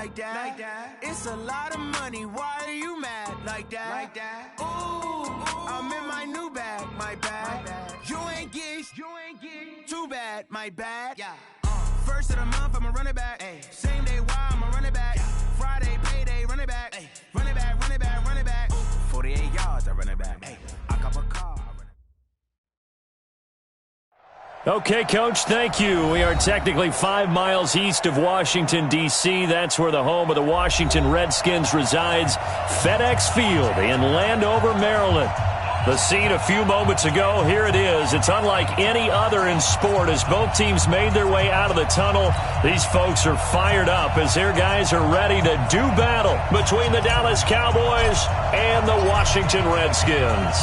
like that. It's a lot of money. Why are you mad like that? Ooh, I'm in my new bag, my bad. You ain't get too bad, my bad. Yeah. First of the month, I'ma run it back. Ay. Same day, why I'ma run it back. Yeah. Friday, payday, run it back. Ay. Run it back, run it back, run it back. 48 yards, I run it back. Ay. I cop a car. Okay, Coach, thank you. We are technically 5 miles east of Washington, D.C. That's where the home of the Washington Redskins resides, FedEx Field in Landover, Maryland. The scene a few moments ago, here it is. It's unlike any other in sport as both teams made their way out of the tunnel. These folks are fired up as their guys are ready to do battle between the Dallas Cowboys and the Washington Redskins.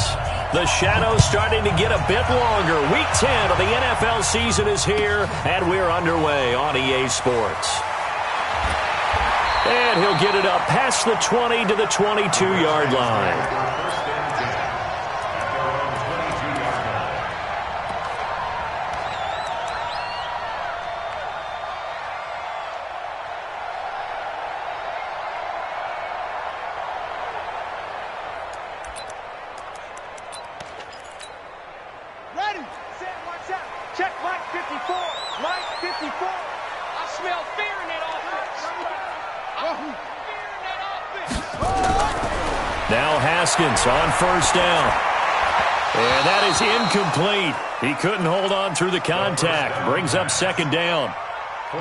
The shadow's starting to get a bit longer. Week 10 of the NFL season is here, and we're underway on EA Sports. And he'll get it up past the 20 to the 22-yard line. Now Haskins on first down. And that is incomplete. He couldn't hold on through the contact. Brings up second down.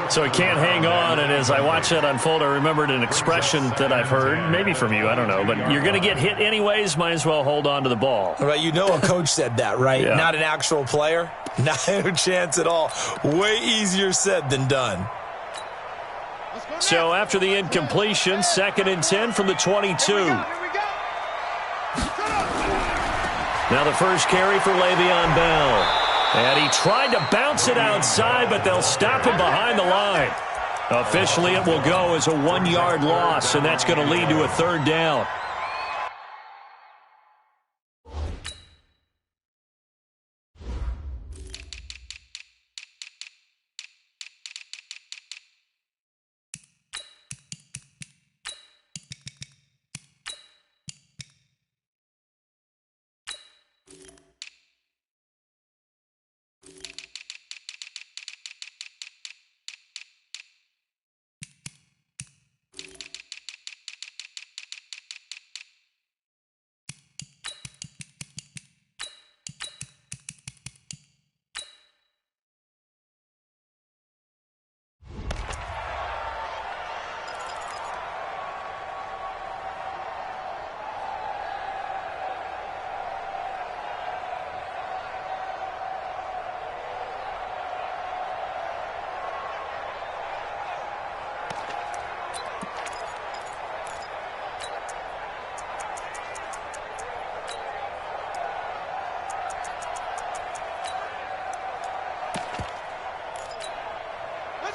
So he can't hang on, and as I watch that unfold, I remembered an expression that I've heard, maybe from you, I don't know, but you're going to get hit anyways, might as well hold on to the ball. Right, you know a coach said that, right? Yeah. Not an actual player. Not a chance at all. Way easier said than done. So after the incompletion, 2nd and 10 from the 22. Now the first carry for Le'Veon Bell. And he tried to bounce it outside, but they'll stop him behind the line. Officially, it will go as a 1-yard loss, and that's going to lead to a third down.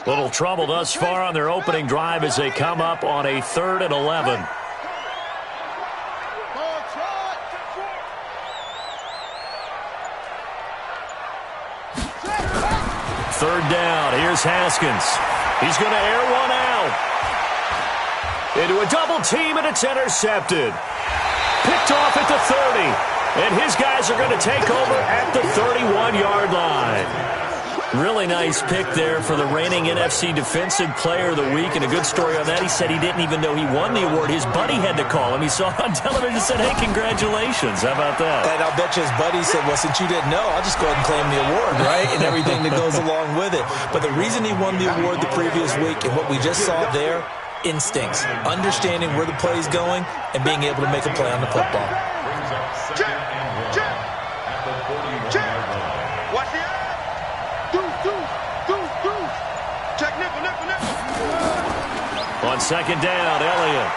Little trouble thus far on their opening drive as they come up on a 3rd and 11. Third down. Here's Haskins. He's going to air one out. Into a double team, and it's intercepted. Picked off at the 30. And his guys are going to take over at the 31-yard line. Really nice pick there for the reigning NFC Defensive Player of the Week, and a good story on that. He said he didn't even know he won the award. His buddy had to call him. He saw it on television and said, hey, congratulations. How about that? And I'll bet you his buddy said, well, since you didn't know, I'll just go ahead and claim the award, right? And everything that goes along with it. But the reason he won the award the previous week and what we just saw there, instincts, understanding where the play is going and being able to make a play on the football. On second down, Elliott.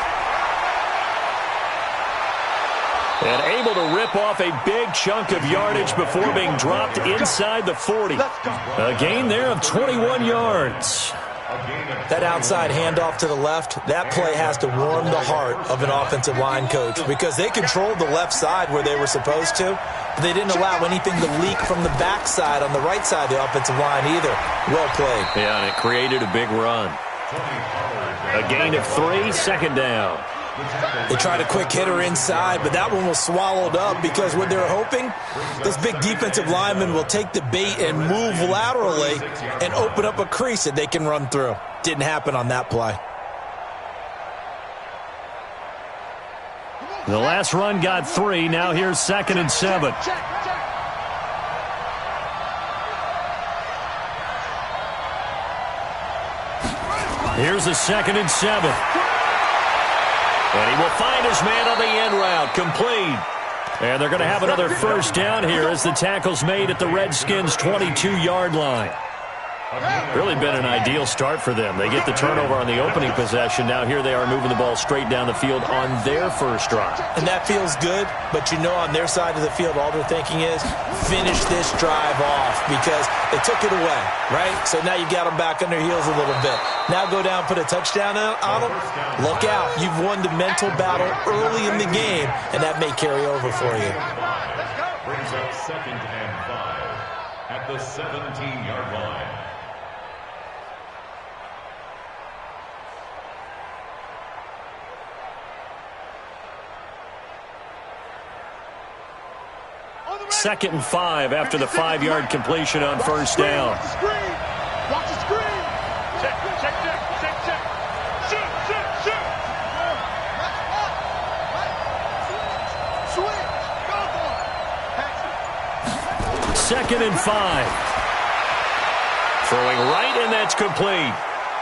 And able to rip off a big chunk of yardage before being dropped inside the 40. A gain there of 21 yards. That outside handoff to the left, that play has to warm the heart of an offensive line coach because they controlled the left side where they were supposed to, but they didn't allow anything to leak from the backside on the right side of the offensive line either. Well played. Yeah, and it created a big run. A gain of 3, second down. They tried a quick hitter inside, but that one was swallowed up because what they're hoping, those big defensive linemen will take the bait and move laterally and open up a crease that they can run through. Didn't happen on that play. The last run got 3. Now here's 2nd and 7. Here's a 2nd and 7. And he will find his man on the end route. Complete. And they're going to have another first down here as the tackle's made at the Redskins' 22-yard line. Really been an ideal start for them. They get the turnover on the opening possession. Now here they are moving the ball straight down the field on their first drive. And that feels good, but you know on their side of the field all they're thinking is finish this drive off because they took it away, right? So now you got them back on their heels a little bit. Now go down, put a touchdown on them. Look out. You've won the mental battle early in the game, and that may carry over for you. Brings up 2nd and 5 at the 17-yard line. Second and 5 after the 5-yard completion on first down. Watch the screen. Watch the screen. Check. Shoot. Switch. Go for it. 2nd and 5. Throwing right, and that's complete.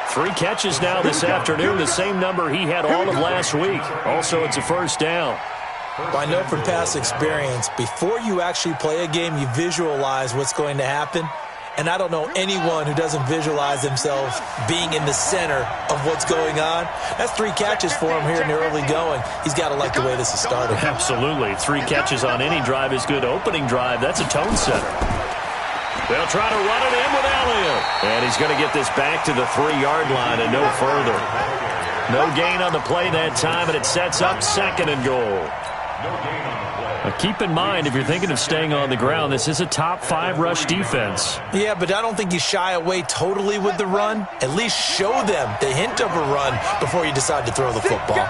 3 catches now this afternoon, the same number he had all of last week. Also, it's a first down. Well, I know from past experience, before you actually play a game, you visualize what's going to happen. And I don't know anyone who doesn't visualize themselves being in the center of what's going on. That's 3 catches for him here in the early going. He's got to like the way this is started. Absolutely. 3 catches on any drive is good. Opening drive, that's a tone setter. They'll try to run it in with Elliott. And he's going to get this back to the 3-yard line and no further. No gain on the play that time, and it sets up 2nd and goal. Now keep in mind, if you're thinking of staying on the ground, this is a top 5 rush defense. Yeah, but I don't think you shy away totally with the run. At least show them the hint of a run before you decide to throw the football.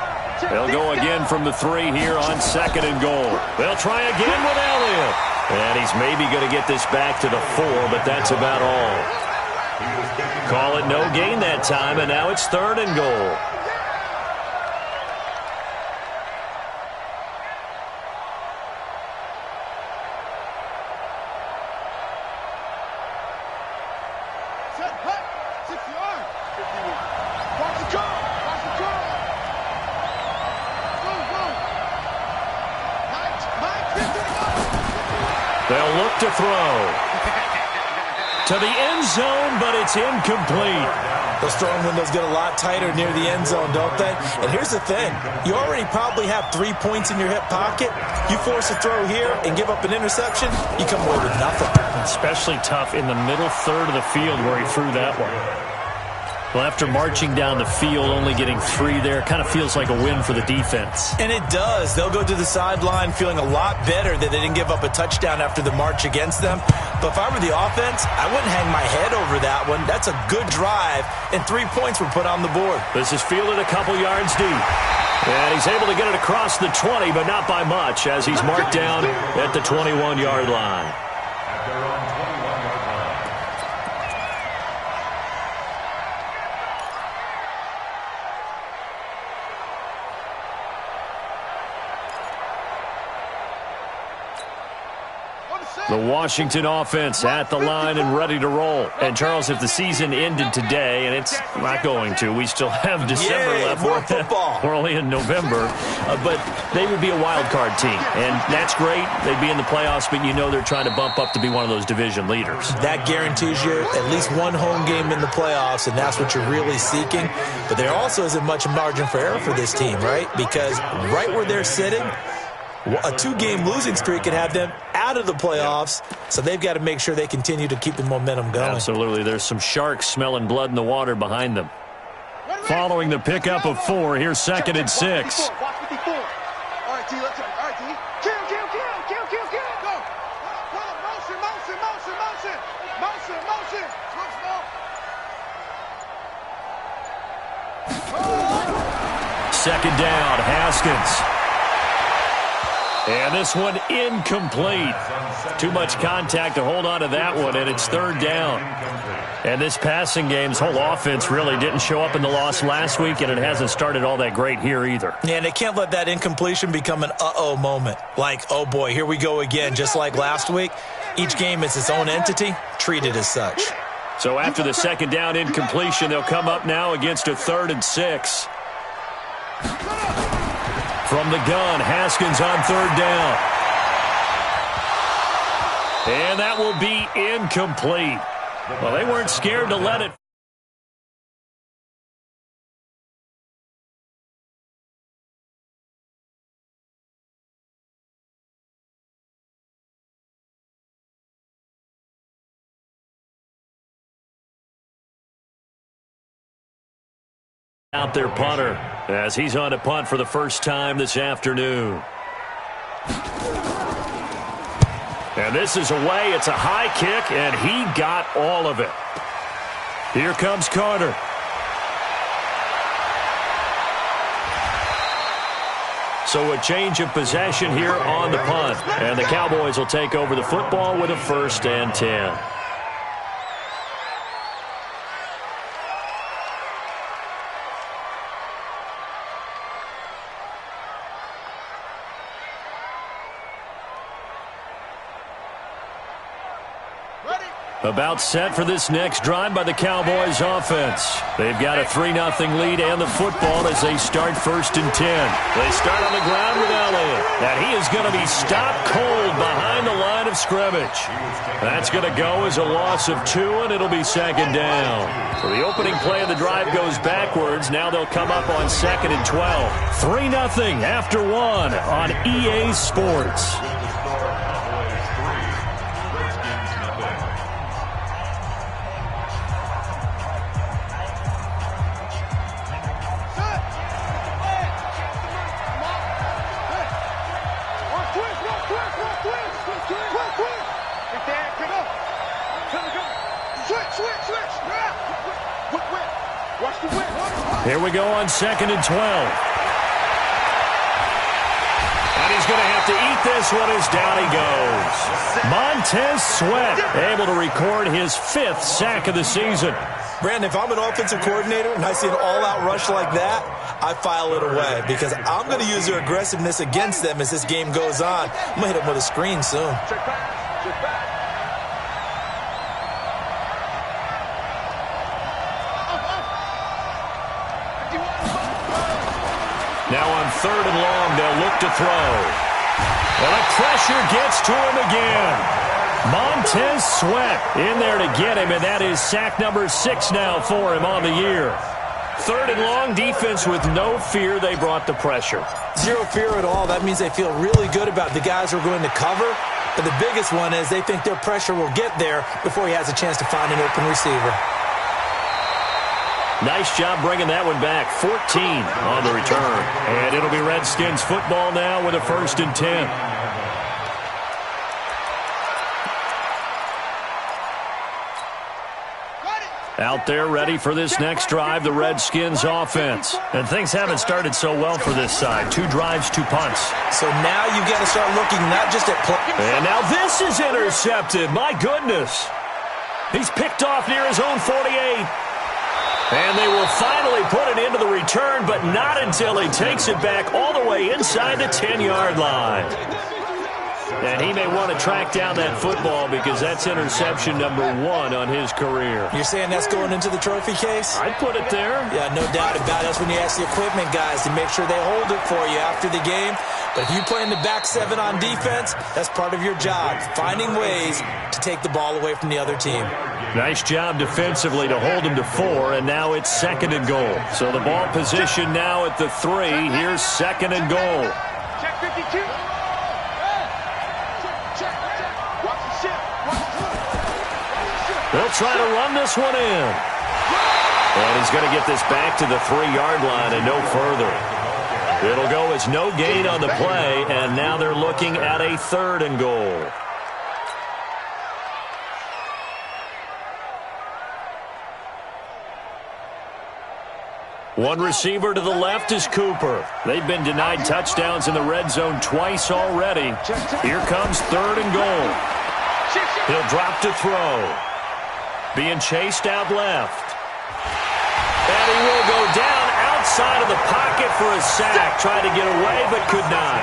They'll go again from the 3 here on 2nd and goal. They'll try again with Elliott. And he's maybe going to get this back to the 4, but that's about all. Call it no gain that time, and now it's 3rd and goal. They'll look to throw. To the end zone, but it's incomplete. Those throwing windows get a lot tighter near the end zone, don't they? And here's the thing. You already probably have 3 points in your hip pocket. You force a throw here and give up an interception, you come away with nothing. Especially tough in the middle third of the field where he threw that one. Well, after marching down the field, only getting 3 there, kind of feels like a win for the defense. And it does. They'll go to the sideline feeling a lot better that they didn't give up a touchdown after the march against them. But if I were the offense, I wouldn't hang my head over that one. That's a good drive, and 3 points were put on the board. This is fielded a couple yards deep. And he's able to get it across the 20, but not by much, as he's marked down at the 21-yard line. The Washington offense at the line and ready to roll. And, Charles, if the season ended today, and it's not going to, we still have December left. More football. We're only in November. But they would be a wild card team. And that's great. They'd be in the playoffs, but you know they're trying to bump up to be one of those division leaders. That guarantees you at least one home game in the playoffs, and that's what you're really seeking. But there also isn't much margin for error for this team, right? Because right where they're sitting, a 2-game losing streak could have them out of the playoffs, so they've got to make sure they continue to keep the momentum going. Absolutely. There's some sharks smelling blood in the water behind them. Following the pickup of 4, here's 2nd and 6. Watch 54. All right, T, let's go. All right, T. Kill. Go. Motion. Switch ball. second down. Haskins. And this one incomplete. Too much contact to hold on to that one, and it's third down. And this passing game's whole offense really didn't show up in the loss last week, and it hasn't started all that great here either. Yeah, and they can't let that incompletion become an uh-oh moment. Like, oh boy, here we go again. Just like last week, each game is its own entity, treated as such. So after the second down incompletion, they'll come up now against a 3rd and 6. From the gun, Haskins on 3rd down. And that will be incomplete. Well, they weren't scared to let it. Out their punter as he's on to punt for the first time this afternoon. And this is away. It's a high kick, and he got all of it. Here comes Carter. So a change of possession here on the punt. And the Cowboys will take over the football with a 1st and 10. About set for this next drive by the Cowboys offense. They've got a 3-0 lead and the football as they start 1st and 10. They start on the ground with Elliott. And he is going to be stopped cold behind the line of scrimmage. That's going to go as a loss of 2, and it'll be 2nd down. So the opening play of the drive goes backwards. Now they'll come up on 2nd and 12. 3-0 after 1 on EA Sports. Here we go on 2nd and 12. And he's going to have to eat this one as down he goes. Montez Sweat able to record his 5th sack of the season. Brandon, if I'm an offensive coordinator and I see an all-out rush like that, I file it away because I'm going to use their aggressiveness against them as this game goes on. I'm going to hit them with a screen soon. Now on 3rd and long, they'll look to throw. Well, the pressure gets to him again. Montez Sweat in there to get him, and that is sack number 6 now for him on the year. 3rd and long, defense with no fear. They brought the pressure. Zero fear at all. That means they feel really good about the guys who are going to cover. But the biggest one is they think their pressure will get there before he has a chance to find an open receiver. Nice job bringing that one back. 14 on the return. And it'll be Redskins football now with a 1st and 10. Out there ready for this next drive, the Redskins offense. And things haven't started so well for this side. 2 drives, 2 punts. So now you got to start looking not just at play. And now this is intercepted. My goodness. He's picked off near his own 48. And they will finally put it into the return, but not until he takes it back all the way inside the 10-yard line. And he may want to track down that football because that's interception number 1 on his career. You're saying that's going into the trophy case? I'd put it there. Yeah, no doubt about it. That's when you ask the equipment guys to make sure they hold it for you after the game. But if you play in the back 7 on defense, that's part of your job, finding ways to take the ball away from the other team. Nice job defensively to hold him to 4, and now it's 2nd and goal. So the ball position now at the 3. Here's 2nd and goal. Check 52. They'll try to run this one in. And he's going to get this back to the 3-yard line and no further. It'll go as no gain on the play, and now they're looking at a 3rd and goal. One receiver to the left is Cooper. They've been denied touchdowns in the red zone twice already. Here comes 3rd and goal. He'll drop to throw. Being chased out left. And he will go down outside of the pocket for a sack. Tried to get away, but could not.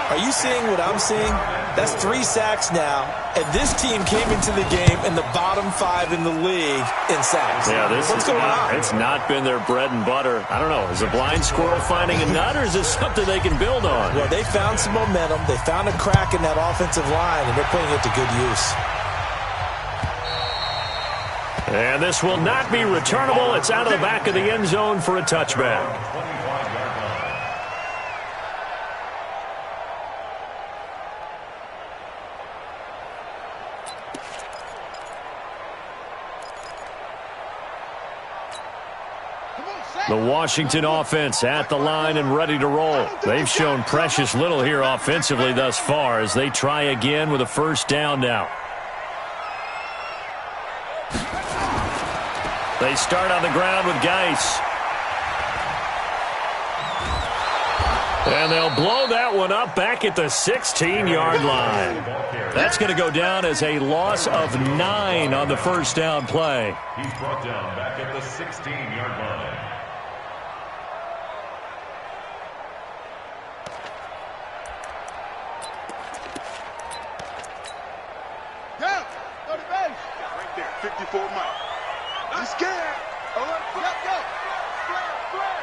Are you seeing what I'm seeing? That's 3 sacks now, and this team came into the game in the bottom 5 in the league in sacks. Yeah, What's going on? It's not been their bread and butter. I don't know. Is a blind squirrel finding a nut, or is this something they can build on? Well, they found some momentum. They found a crack in that offensive line, and they're putting it to good use. And this will not be returnable. It's out of the back of the end zone for a touchback. The Washington offense at the line and ready to roll. They've shown precious little here offensively thus far as they try again with a 1st down now. They start on the ground with Geis. And they'll blow that one up back at the 16-yard line. That's going to go down as a loss of 9 on the 1st down play. He's brought down back at the 16-yard line. Down. Go to base. Right there. 54 Mike. He's scared. Alert. Go. Flare.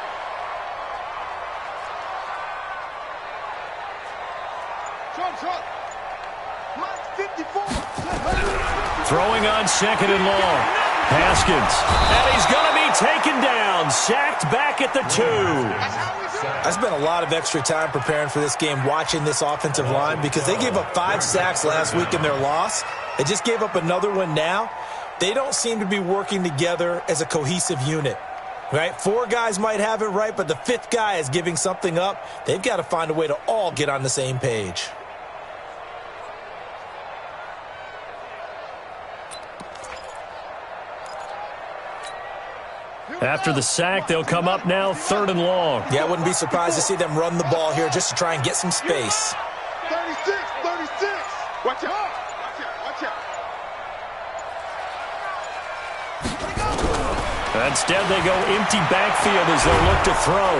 Trump. Mike 54. Throwing on 2nd and long. Haskins. And he's going to be taken down. Sacked back at the 2. I spent a lot of extra time preparing for this game watching this offensive line because they gave up 5 sacks last week in their loss. They just gave up another one now. They don't seem to be working together as a cohesive unit. Right? 4 guys might have it right, but the 5th guy is giving something up. They've got to find a way to all get on the same page. After the sack, they'll come up now 3rd and long. Yeah, I wouldn't be surprised to see them run the ball here just to try and get some space. 36. Watch out. Instead, they go empty backfield as they look to throw.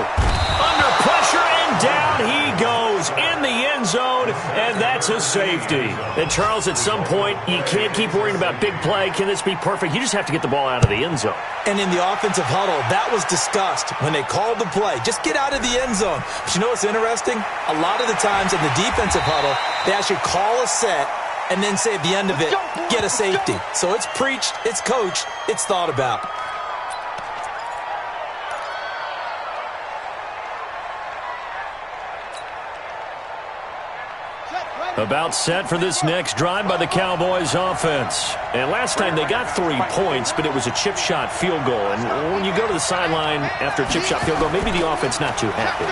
Under pressure, and down he goes in the end zone, and that's a safety. And, Charles, at some point, you can't keep worrying about big play. Can this be perfect? You just have to get the ball out of the end zone. And in the offensive huddle, that was discussed when they called the play. Just get out of the end zone. But you know what's interesting? A lot of the times in the defensive huddle, they actually call a set and then say at the end of it, get a safety. So it's preached, it's coached, it's thought about. About set for this next drive by the Cowboys offense. And last time they got 3 points, but it was a chip shot field goal. And when you go to the sideline after a chip shot field goal, maybe the offense not too happy.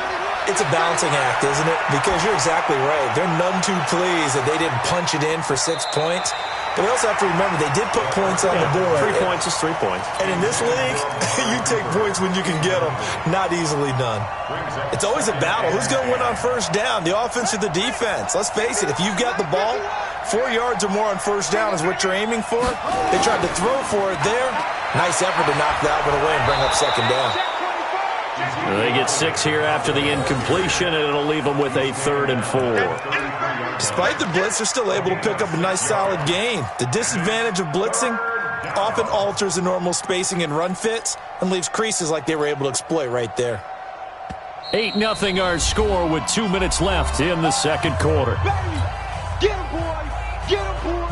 It's a balancing act, isn't it? Because you're exactly right. They're none too pleased that they didn't punch it in for 6 points. But we also have to remember they did put points on the board. 3 points is 3 points. And in this league, you take points when you can get them. Not easily done. It's always a battle. Who's going to win on 1st down, the offense or the defense? Let's face it, if you've got the ball, 4 yards or more on 1st down is what you're aiming for. They tried to throw for it there. Nice effort to knock that one away and bring up 2nd down. They get 6 here after the incompletion, and it'll leave them with a 3rd and 4. Despite the blitz, they're still able to pick up a nice solid gain. The disadvantage of blitzing often alters the normal spacing and run fits and leaves creases like they were able to exploit right there. 8-0 our score with 2 minutes left in the 2nd quarter. Get him, boys! Get him, boys!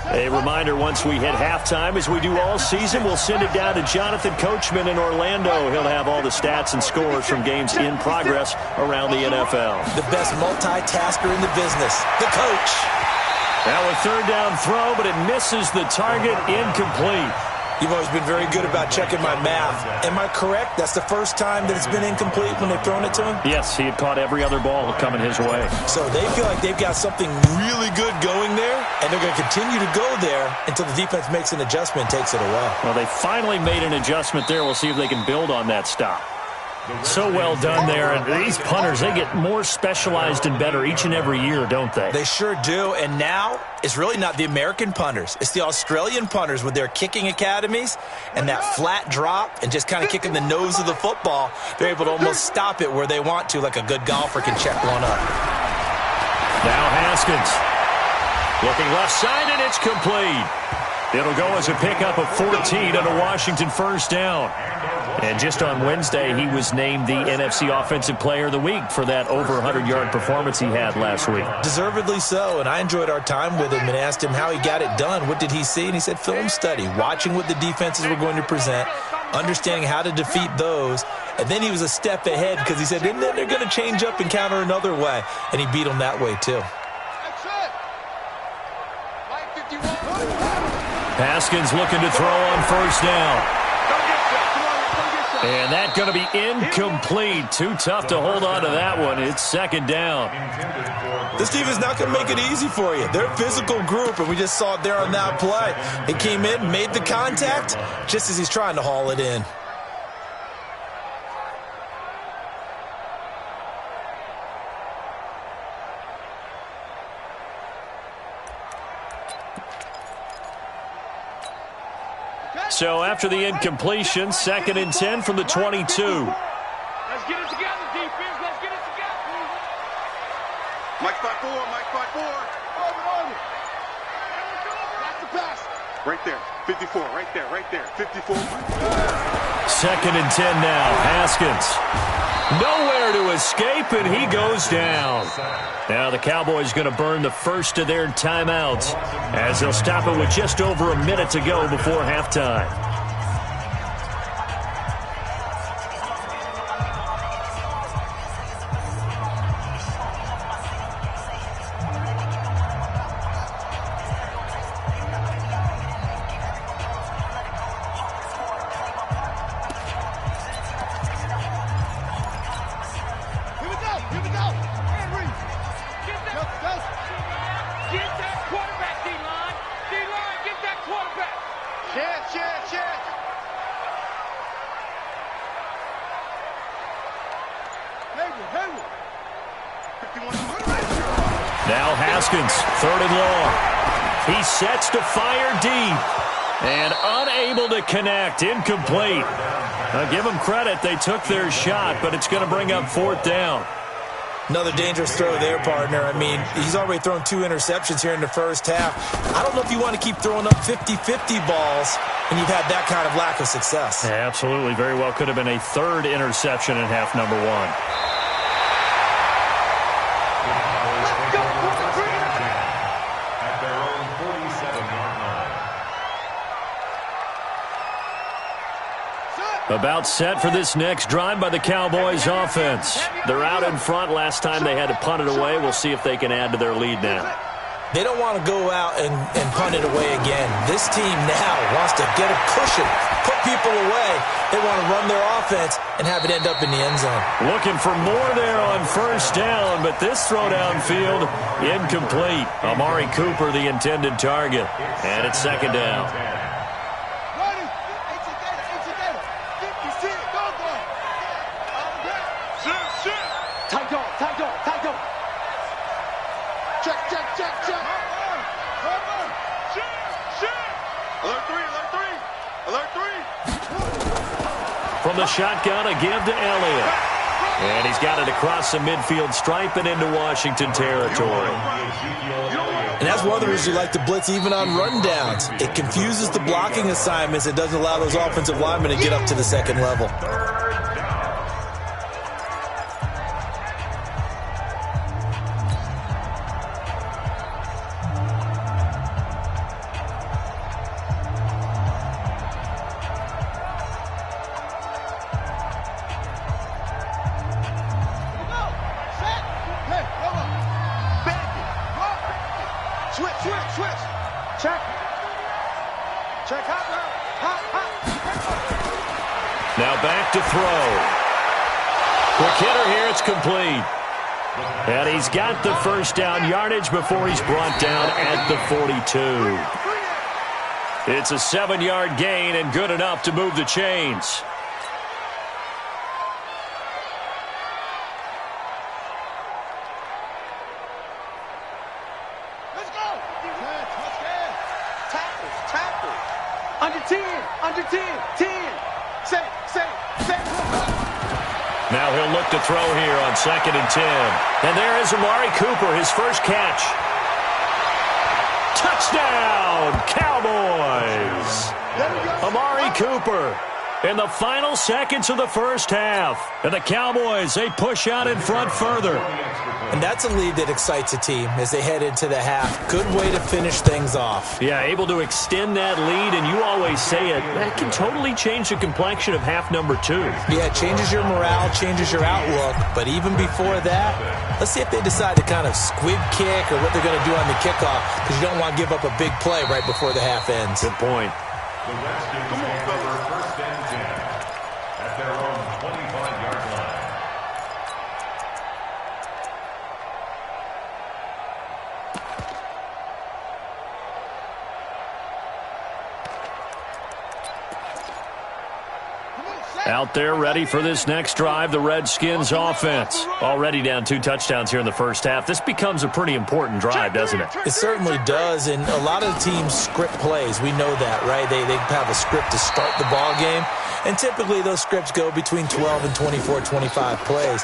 A reminder, once we hit halftime, as we do all season, we'll send it down to Jonathan Coachman in Orlando. He'll have all the stats and scores from games in progress around the NFL. The best multitasker in the business, the coach. Now a 3rd down throw, but it misses the target, incomplete. You've always been very good about checking my math. Am I correct? That's the first time that it's been incomplete when they've thrown it to him? Yes, he had caught every other ball coming his way. So they feel like they've got something really good going there, and they're going to continue to go there until the defense makes an adjustment and takes it away. Well, they finally made an adjustment there. We'll see if they can build on that stop. So well done there. And these punters, they get more specialized and better each and every year, don't they? They sure do. And now it's really not the American punters. It's the Australian punters with their kicking academies and that flat drop and just kind of kicking the nose of the football. They're able to almost stop it where they want to, like a good golfer can check one up. Now Haskins looking left side, and it's complete. It'll go as a pickup of 14 and a Washington first down. And just on Wednesday, he was named the NFC Offensive Player of the Week for that over 100-yard performance he had last week. Deservedly so, and I enjoyed our time with him and asked him how he got it done. What did he see? And he said film study, watching what the defenses were going to present, understanding how to defeat those. And then he was a step ahead because he said, and then they're going to change up and counter another way. And he beat them that way, too. Haskins looking to throw on first down. And that's going to be incomplete. Too tough to hold on to that one. It's second down. This team is not going to make it easy for you. They're a physical group, and we just saw it there on that play. He came in, made the contact, just as he's trying to haul it in. So after the incompletion, 2nd and 10 from the 22. Let's get it together, defense. Let's get it together. Mike 5-4, Mike 5-4. Over. That's the pass. Right there. 54, right there. 54. 2nd and 10 now. Haskins. Nowhere to escape, and he goes down. Now the Cowboys going to burn the first of their timeouts as they'll stop it with just over a minute to go before halftime. Now Haskins, 3rd and long. He sets to fire deep and unable to connect. Incomplete. Now give them credit. They took their shot, but it's going to bring up 4th down. Another dangerous throw there, partner. I mean, he's already thrown 2 interceptions here in the first half. I don't know if you want to keep throwing up 50-50 balls and you've had that kind of lack of success. Yeah, absolutely. Very well could have been a 3rd interception in half number 1. About set for this next drive by the Cowboys offense. They're out in front. Last time they had to punt it away. We'll see if they can add to their lead now. They don't want to go out and punt it away again. This team now wants to get a cushion, put people away. They want to run their offense and have it end up in the end zone. Looking for more there on first down, but this throw downfield, incomplete. Amari Cooper, the intended target. And it's 2nd down. From the shotgun, a give to Elliott. And he's got it across the midfield stripe and into Washington territory. And that's one of the reasons you like to blitz even on rundowns. It confuses the blocking assignments. It doesn't allow those offensive linemen to get up to the 2nd level. Switch. Check. Hot. Now back to throw. Quick hitter here. It's complete. And he's got the first down yardage before he's brought down at the 42. It's a 7-yard gain and good enough to move the chains. Let's go. Tackle. Under 10. 10. Say. Now he'll look to throw here on 2nd and 10. And there is Amari Cooper, his first catch. Touchdown, Cowboys! Amari Cooper in the final seconds of the first half. And the Cowboys, they push out in front further. And that's a lead that excites a team as they head into the half. Good way to finish things off. Yeah, able to extend that lead, and you always say it, that can totally change the complexion of half number 2. Yeah, it changes your morale, changes your outlook. But even before that, let's see if they decide to kind of squib kick or what they're going to do on the kickoff, because you don't want to give up a big play right before the half ends. Good point. The Redskins cover 1st and 10 at their own 25-yard line. Out there ready for this next drive, the Redskins offense. Already down 2 touchdowns here in the first half. This becomes a pretty important drive, doesn't it? It certainly does, and a lot of teams script plays. We know that, right? They have a script to start the ball game, and typically those scripts go between 12 and 24, 25 plays.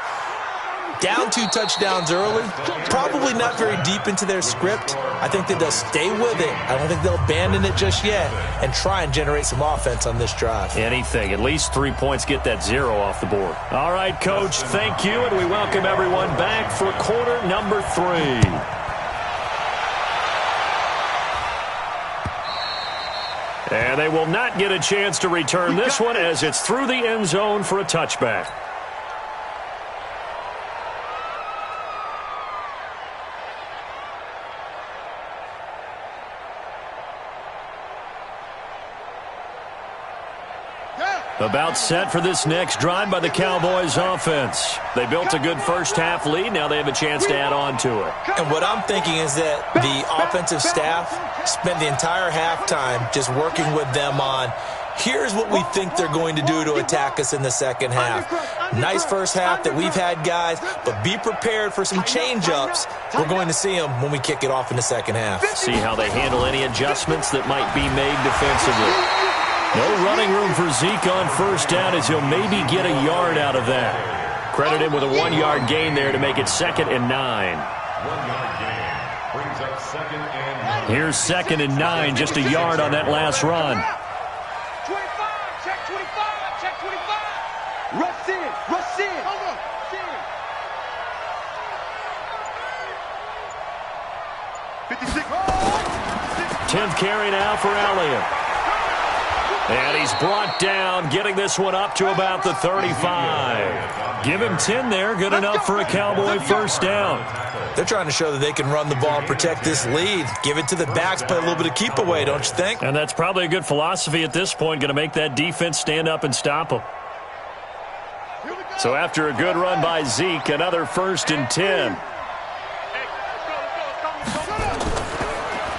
Down 2 touchdowns early, probably not very deep into their script. I think that they'll stay with it. I don't think they'll abandon it just yet and try and generate some offense on this drive. Anything. At least 3 points, get that 0 off the board. All right, Coach, thank you, and we welcome everyone back for quarter number 3. And they will not get a chance to return this one as it's through the end zone for a touchback. About set for this next drive by the Cowboys offense. They built a good first half lead. Now they have a chance to add on to it. And what I'm thinking is that the offensive staff spent the entire halftime just working with them on, here's what we think they're going to do to attack us in the second half. Nice first half that we've had, guys, but be prepared for some change-ups. We're going to see them when we kick it off in the second half. See how they handle any adjustments that might be made defensively. No running room for Zeke on first down as he'll maybe get a yard out of that. Credit him with a 1-yard gain there to make it 2nd and 9. 1-yard gain brings up 2nd and 9. Here's 2nd and 9, just a yard on that last run. 25, check 25, check 25. Rush in. Hold on. 56. 10th carry now for Elliott. And he's brought down, getting this one up to about the 35. Give him 10 there, good enough for a Cowboy first down. They're trying to show that they can run the ball and protect this lead. Give it to the backs, play a little bit of keep away, don't you think? And that's probably a good philosophy at this point, going to make that defense stand up and stop them. So after a good run by Zeke, another 1st and 10.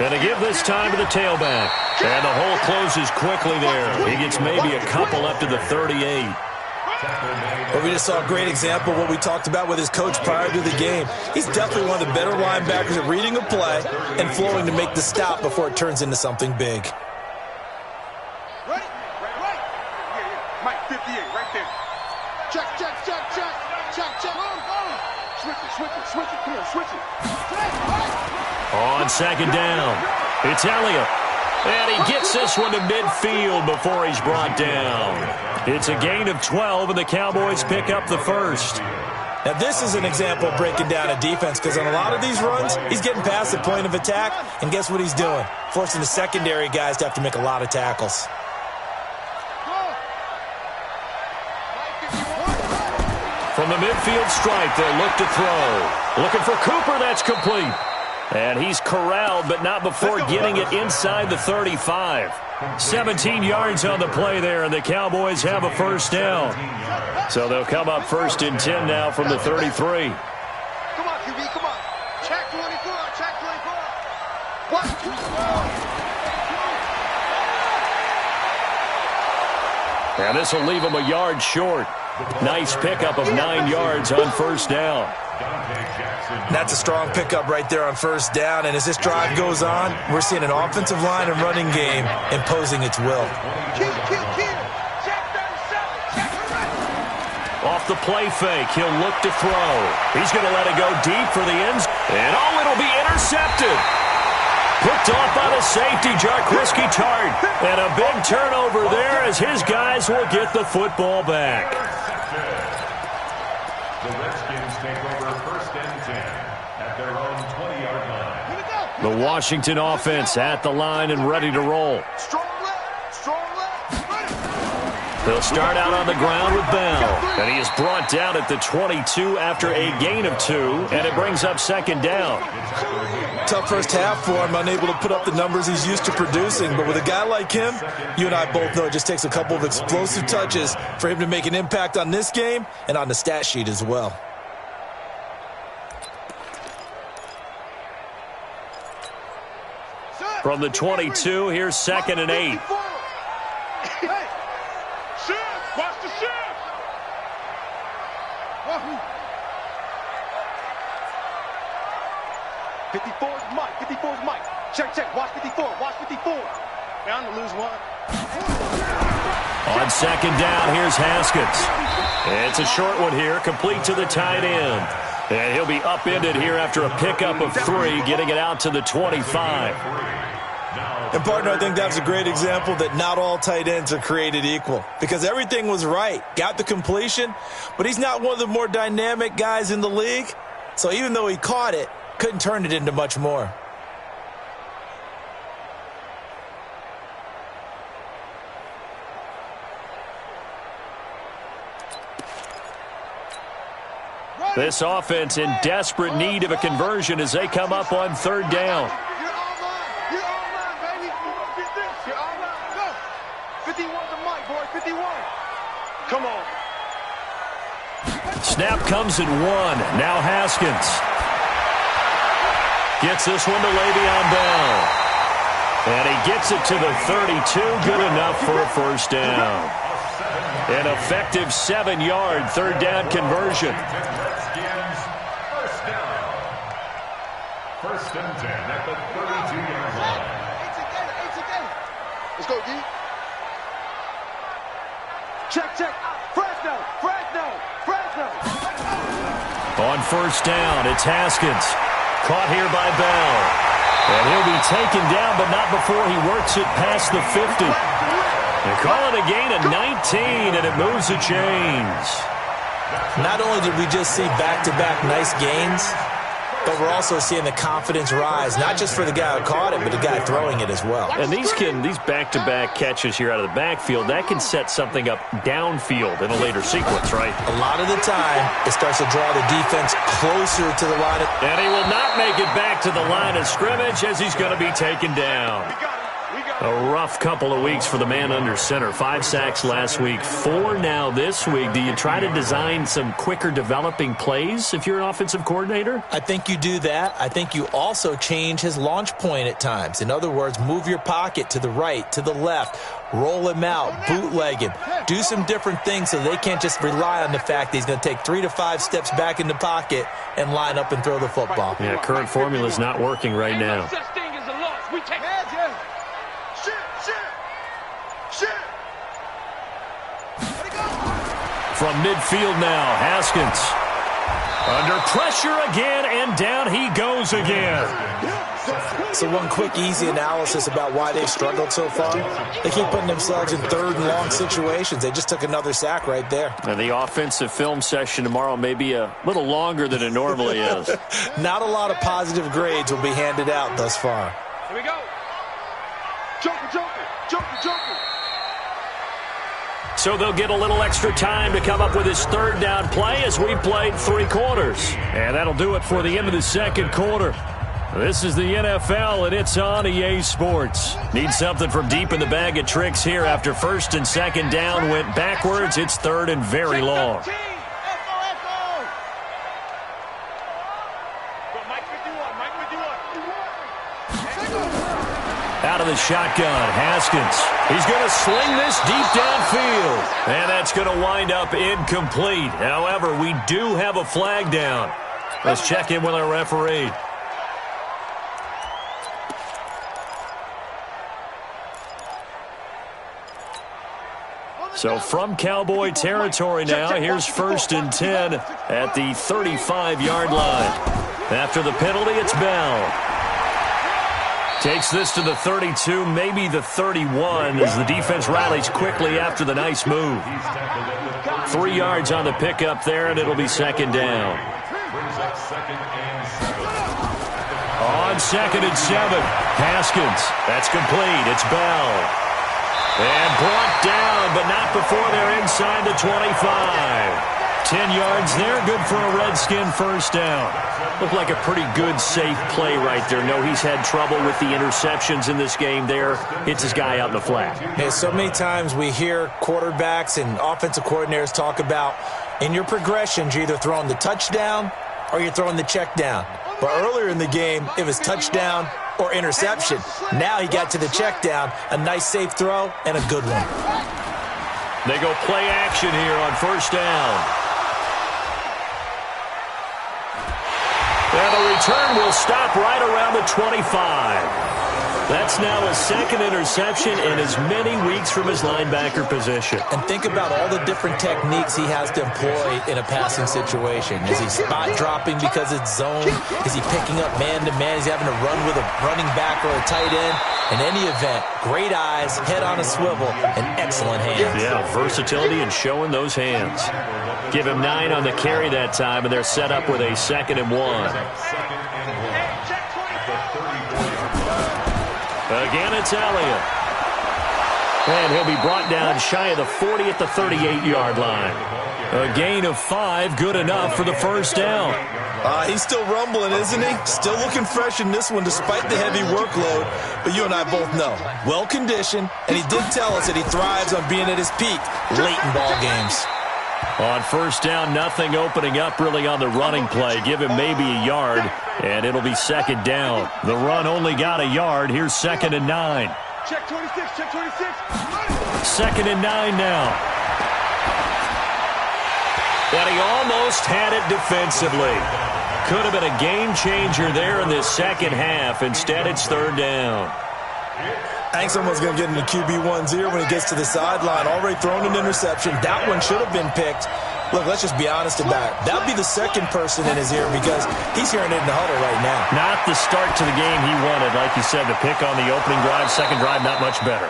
And to give this time to the tailback. And the hole closes quickly there. He gets maybe a couple up to the 38. But we just saw a great example of what we talked about with his coach prior to the game. He's definitely one of the better linebackers at reading a play and flowing to make the stop before it turns into something big. Right. Mike, 58, right there. Check. Switch it. Come on, switch it. On 2nd down, it's Elliott. And he gets this one to midfield before he's brought down. It's a gain of 12, and the Cowboys pick up the first. Now, this is an example of breaking down a defense, because on a lot of these runs, he's getting past the point of attack, and guess what he's doing? Forcing the secondary guys to have to make a lot of tackles. From the midfield stripe, they'll look to throw. Looking for Cooper, that's complete. And he's corralled, but not before getting it inside the 35. 17 yards on the play there, and the Cowboys have a first down. So they'll come up 1st and 10 now from the 33. Come on, QB, come on. Check 24, check 24. What? And this will leave them a yard short. Nice pickup of 9 yards on first down. That's a strong pickup right there on first down. And as this drive goes on, we're seeing an offensive line and running game imposing its will. Off the play fake, he'll look to throw. He's going to let it go deep for the ends. And it'll be intercepted. Picked off by the safety, Jarkowski Tart. And a big turnover there as his guys will get the football back. The Redskins take over 1st and 10 at their own 20-yard line. The Washington offense at the line and ready to roll. Strong left, strong left. They'll start out on the ground with Bell. And he is brought down at the 22 after a gain of 2. And it brings up 2nd down. Tough first half for him, unable to put up the numbers he's used to producing. But with a guy like him, you and I both know it just takes a couple of explosive touches for him to make an impact on this game and on the stat sheet as well. From the 22, here's 2nd and 8. Watch the shift. 54's Mike. 54's Mike. Check. Watch 54. Watch 54. Bound to lose one. On 2nd down, here's Haskins. It's a short one here, complete to the tight end. And he'll be upended here after a pickup of 3, getting it out to the 25. And, partner, I think that's a great example that not all tight ends are created equal because everything was right. Got the completion, but he's not one of the more dynamic guys in the league. So even though he caught it, couldn't turn it into much more. This offense in desperate need of a conversion as they come up on 3rd down. Come on. Snap comes at 1. Now Haskins. Gets this one to Le'Veon Bell. And he gets it to the 32. Good enough for a first down. An effective 7-yard 3rd down conversion. Redskins, first down. 1st and 10 at the 32-yard line. Let's go, D. Check. Fresno. On 1st down, it's Haskins. Caught here by Bell. And he'll be taken down, but not before he works it past the 50. They call it a gain of 19, and it moves the chains. Not only did we just see back-to-back nice gains, but we're also seeing the confidence rise, not just for the guy who caught it, but the guy throwing it as well. And these back-to-back catches here out of the backfield, that can set something up downfield in a later sequence, right? A lot of the time, it starts to draw the defense closer to the line. And he will not make it back to the line of scrimmage as he's going to be taken down. A rough couple of weeks for the man under center. 5 sacks last week, 4 now this week. Do you try to design some quicker developing plays if you're an offensive coordinator? I think you do that. I think you also change his launch point at times. In other words, move your pocket to the right, to the left, roll him out, bootleg him. Do some different things so they can't just rely on the fact that he's going to take 3 to 5 steps back in the pocket and line up and throw the football. Yeah, current formula is not working right now. From midfield now, Haskins. Under pressure again, and down he goes again. So one quick, easy analysis about why they've struggled so far. They keep putting themselves in 3rd and long situations. They just took another sack right there. And the offensive film session tomorrow may be a little longer than it normally is. Not a lot of positive grades will be handed out thus far. Here we go. Joker. So they'll get a little extra time to come up with his 3rd down play as we played 3 quarters. And that'll do it for the end of the 2nd quarter. This is the NFL, and it's on EA Sports. Need something from deep in the bag of tricks here after first and second down went backwards. It's third and very long. Out of the shotgun, Haskins. He's going to sling this deep downfield. And that's going to wind up incomplete. However, we do have a flag down. Let's check in with our referee. So from Cowboy territory now, here's first and 10 at the 35-yard line. After the penalty, it's Bell. Takes this to the 32, maybe the 31, as the defense rallies quickly after the nice move. 3 yards on the pickup there, and it'll be second down. On second and 7, Haskins. That's complete. It's Bell. And brought down, but not before they're inside the 25. 10 yards there, good for a Redskin first down. Looked like a pretty good, safe play right there. No, he's had trouble with the interceptions in this game there. Hits his guy out in the flat. Hey, so many times we hear quarterbacks and offensive coordinators talk about in your progressions, you're either throwing the touchdown or you're throwing the check down. But earlier in the game, it was touchdown or interception. Now he got to the check down, a nice safe throw, and a good one. They go play action here on first down. And the return will stop right around the 25. That's now his second interception in as many weeks from his linebacker position. And think about all the different techniques he has to employ in a passing situation. Is he spot dropping because it's zone? Is he picking up man-to-man? Is he having to run with a running back or a tight end? In any event, great eyes, head on a swivel, and excellent hands. Yeah, versatility and showing those hands. Give him 9 on the carry that time, and they're set up with a 2nd and 1. Again, it's Elliott. And he'll be brought down shy of the 40 at the 38-yard line. A gain of 5, good enough for the first down. He's still rumbling, isn't he? Still looking fresh in this one despite the heavy workload. But you and I both know, well-conditioned, and he did tell us that he thrives on being at his peak late in ball games. On first down, nothing opening up really on the running play. Give him maybe a yard, and it'll be second down. The run only got a yard. Here's 2nd and 9. Check 26, check 26. 2nd and 9 now. And he almost had it defensively. Could have been a game changer there in this second half. Instead, it's third down. I think someone's going to get in the QB1's ear when he gets to the sideline. Already thrown an interception. That one should have been picked. Look, let's just be honest about it. That would be the second person in his ear because he's hearing it in the huddle right now. Not the start to the game he wanted. Like you said, the pick on the opening drive, second drive, not much better.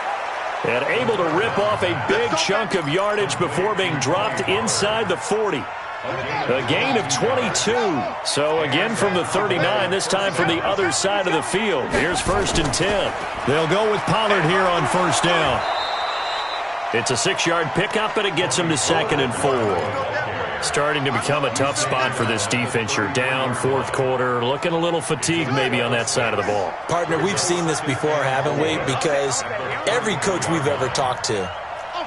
And able to rip off a big chunk of yardage before being dropped inside the 40. A gain of 22. So again from the 39, this time from the other side of the field. Here's 1st and 10. They'll go with Pollard here on first down. It's a 6-yard pickup, but it gets him to 2nd and 4. Starting to become a tough spot for this defense. You're down, fourth quarter, looking a little fatigued maybe on that side of the ball. Partner, we've seen this before, haven't we? Because every coach we've ever talked to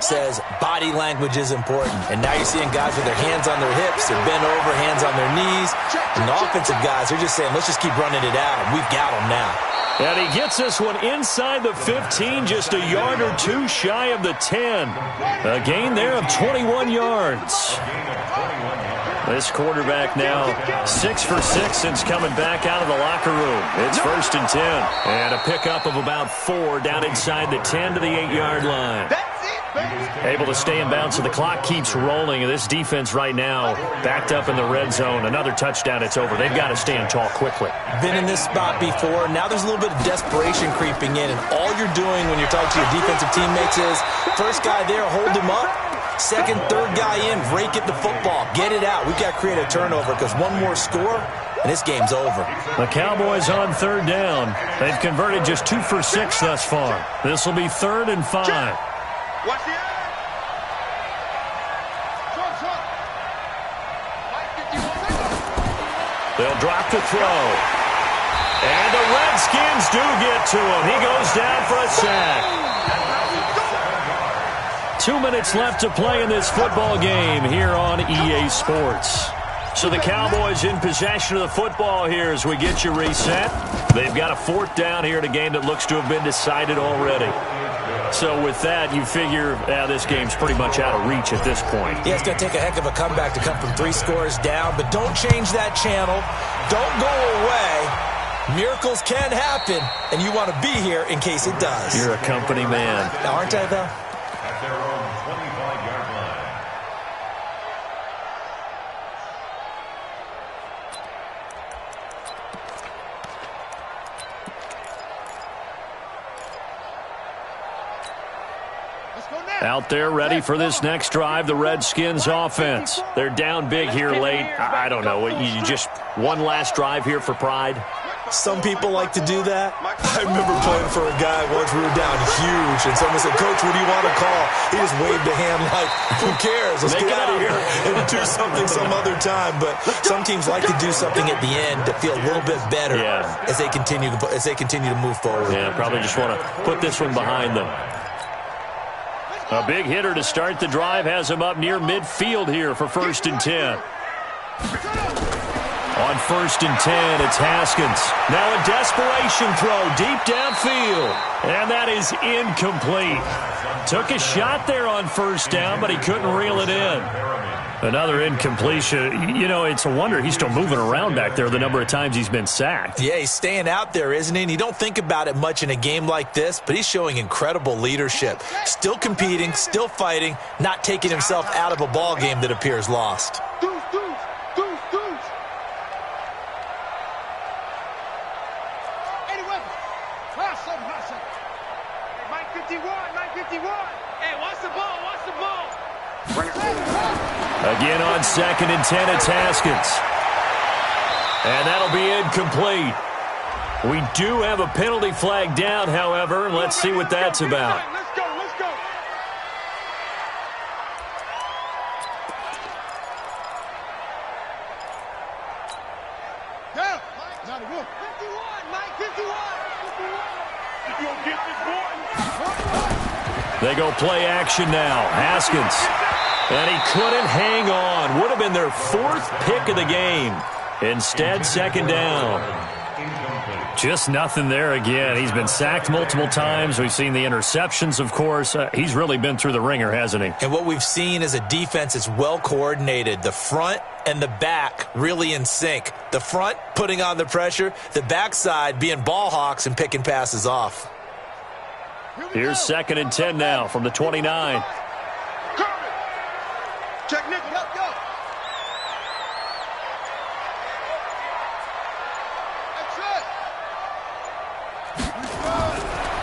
says body language is important. And now you're seeing guys with their hands on their hips, they're bent over, hands on their knees. And the offensive guys, they're just saying, let's just keep running it out. We've got them now. And he gets this one inside the 15, just a yard or two shy of the 10. A gain there of 21 yards. This quarterback now 6 for 6 since coming back out of the locker room. It's 1st and 10. And a pickup of about 4 down inside the 10 to the 8-yard line. Able to stay in bounds, so the clock keeps rolling. And this defense right now backed up in the red zone. Another touchdown, it's over. They've got to stand tall quickly. Been in this spot before. Now there's a little bit of desperation creeping in. And all you're doing when you're talking to your defensive teammates is, first guy there, hold him up. Second, third guy in, rake at the football. Get it out. We've got to create a turnover because one more score, and this game's over. The Cowboys on third down. They've converted just 2 for 6 thus far. This will be 3rd and 5. Watch the end. They'll drop the throw. And the Redskins do get to him. He goes down for a sack. 2 minutes left to play in this football game here on EA Sports. So the Cowboys in possession of the football here as we get you reset. They've got a 4th down here in a game that looks to have been decided already. So with that, you figure this game's pretty much out of reach at this point. Yeah, it's going to take a heck of a comeback to come from 3 scores down, but don't change that channel. Don't go away. Miracles can happen, and you want to be here in case it does. You're a company man. Aren't I, though? At their own 25-yard line. Out there ready for this next drive, the Redskins offense. They're down big here late. I don't know. You just one last drive here for pride? Some people like to do that. I remember playing for a guy once. We were down huge, and someone said, "Coach, what do you want to call?" He just waved a hand like, "Who cares? Let's get out of here and do something some other time." But some teams like to do something at the end to feel a little bit better as they continue to move forward. Yeah, probably just want to put this one behind them. A big hitter to start the drive has him up near midfield here for 1st and 10. On 1st and 10, it's Haskins. Now a desperation throw deep downfield. And that is incomplete. Took a shot there on 1st down, but he couldn't reel it in. Another incompletion. You know, it's a wonder he's still moving around back there the number of times he's been sacked. Yeah, he's staying out there, isn't he? And you don't think about it much in a game like this, but he's showing incredible leadership. Still competing, still fighting, not taking himself out of a ball game that appears lost. Again on 2nd and 10, it's Haskins. And that'll be incomplete. We do have a penalty flag down, however, and let's see what that's about. Let's go. Down. 51. Mike, 51. You'll get this one. They go play action now. Haskins. And he couldn't hang on. Would have been their 4th pick of the game. Instead, 2nd down. Just nothing there again. He's been sacked multiple times. We've seen the interceptions, of course. He's really been through the ringer, hasn't he? And what we've seen is a defense that's well coordinated. The front and the back really in sync. The front putting on the pressure. The backside being ball hawks and picking passes off. Here's 2nd and 10 now from the 29. Check Nick. Go.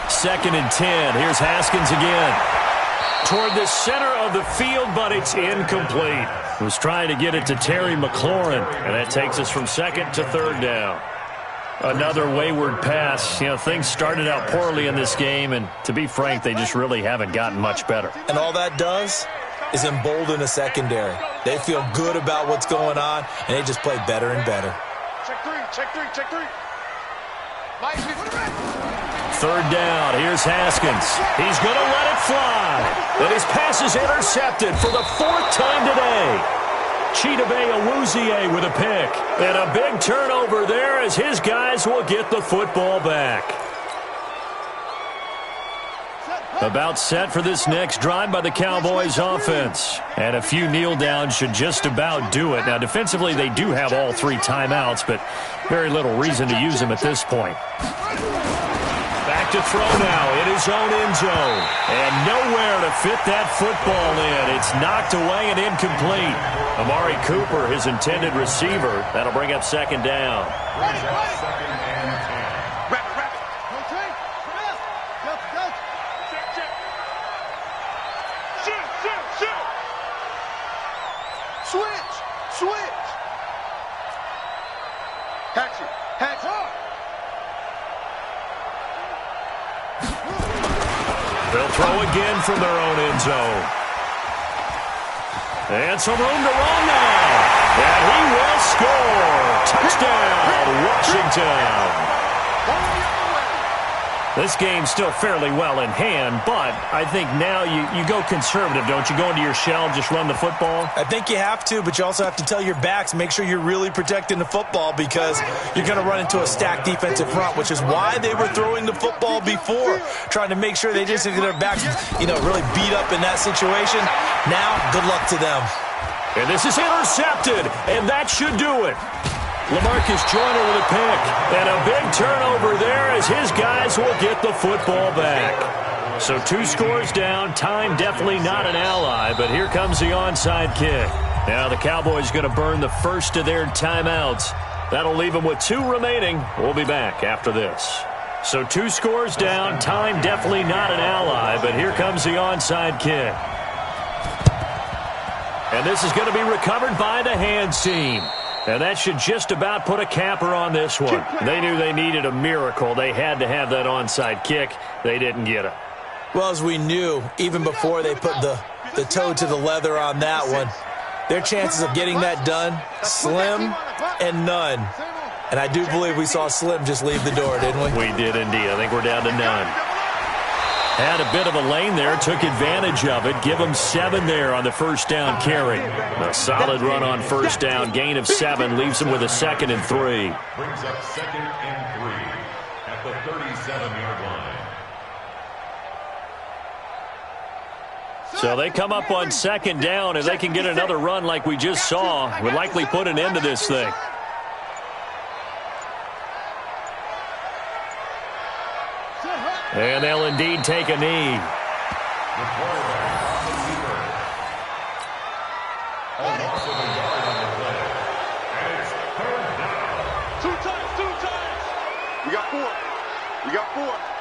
2nd and 10. Here's Haskins again. Toward the center of the field, but it's incomplete. He was trying to get it to Terry McLaurin, and that takes us from 2nd to 3rd down. Another wayward pass. You know, things started out poorly in this game, and to be frank, they just really haven't gotten much better. And all that does is embolden a secondary. They feel good about what's going on, and they just play better and better. Check three. 3rd down. Here's Haskins. He's going to let it fly. And his pass is intercepted for the 4th time today. Chidobe Awuzie with a pick. And a big turnover there as his guys will get the football back. About set for this next drive by the Cowboys offense. And a few kneel downs should just about do it. Now, defensively, they do have all 3 timeouts, but very little reason to use them at this point. Back to throw now in his own end zone. And nowhere to fit that football in. It's knocked away and incomplete. Amari Cooper, his intended receiver. That'll bring up 2nd down. Switch. Hatch. They'll throw again from their own end zone. And some room to run now. And he will score. Touchdown, Washington. This game's still fairly well in hand, but I think now you go conservative, don't you? Go into your shell, just run the football? I think you have to, but you also have to tell your backs, make sure you're really protecting the football because you're going to run into a stacked defensive front, which is why they were throwing the football before, trying to make sure they just get their backs, really beat up in that situation. Now, good luck to them. And this is intercepted, and that should do it. LaMarcus Joyner with a pick. And a big turnover there as his guys will get the football back. So 2 scores down. Time definitely not an ally, but here comes the onside kick. Now the Cowboys going to burn the first of their timeouts. That'll leave them with 2 remaining. We'll be back after this. So 2 scores down. Time definitely not an ally, but here comes the onside kick. And this is going to be recovered by the hands team. And that should just about put a capper on this one. They knew they needed a miracle. They had to have that onside kick. They didn't get it. Well, as we knew, even before they put the toe to the leather on that one, their chances of getting that done, slim and none. And I do believe we saw Slim just leave the door, didn't we? We did indeed. I think we're down to none. Had a bit of a lane there, took advantage of it. Give him 7 there on the first down carry. A solid run on first down, gain of 7, leaves him with a 2nd and 3. Brings up 2nd and 3 at the 37-yard line. So they come up on 2nd down, and they can get another run like we just saw. Would likely put an end to this thing. And they'll indeed take a knee. The quarterback on the keeper. A loss of a yard on the play. And it's 3rd down. 2 times. We got 4.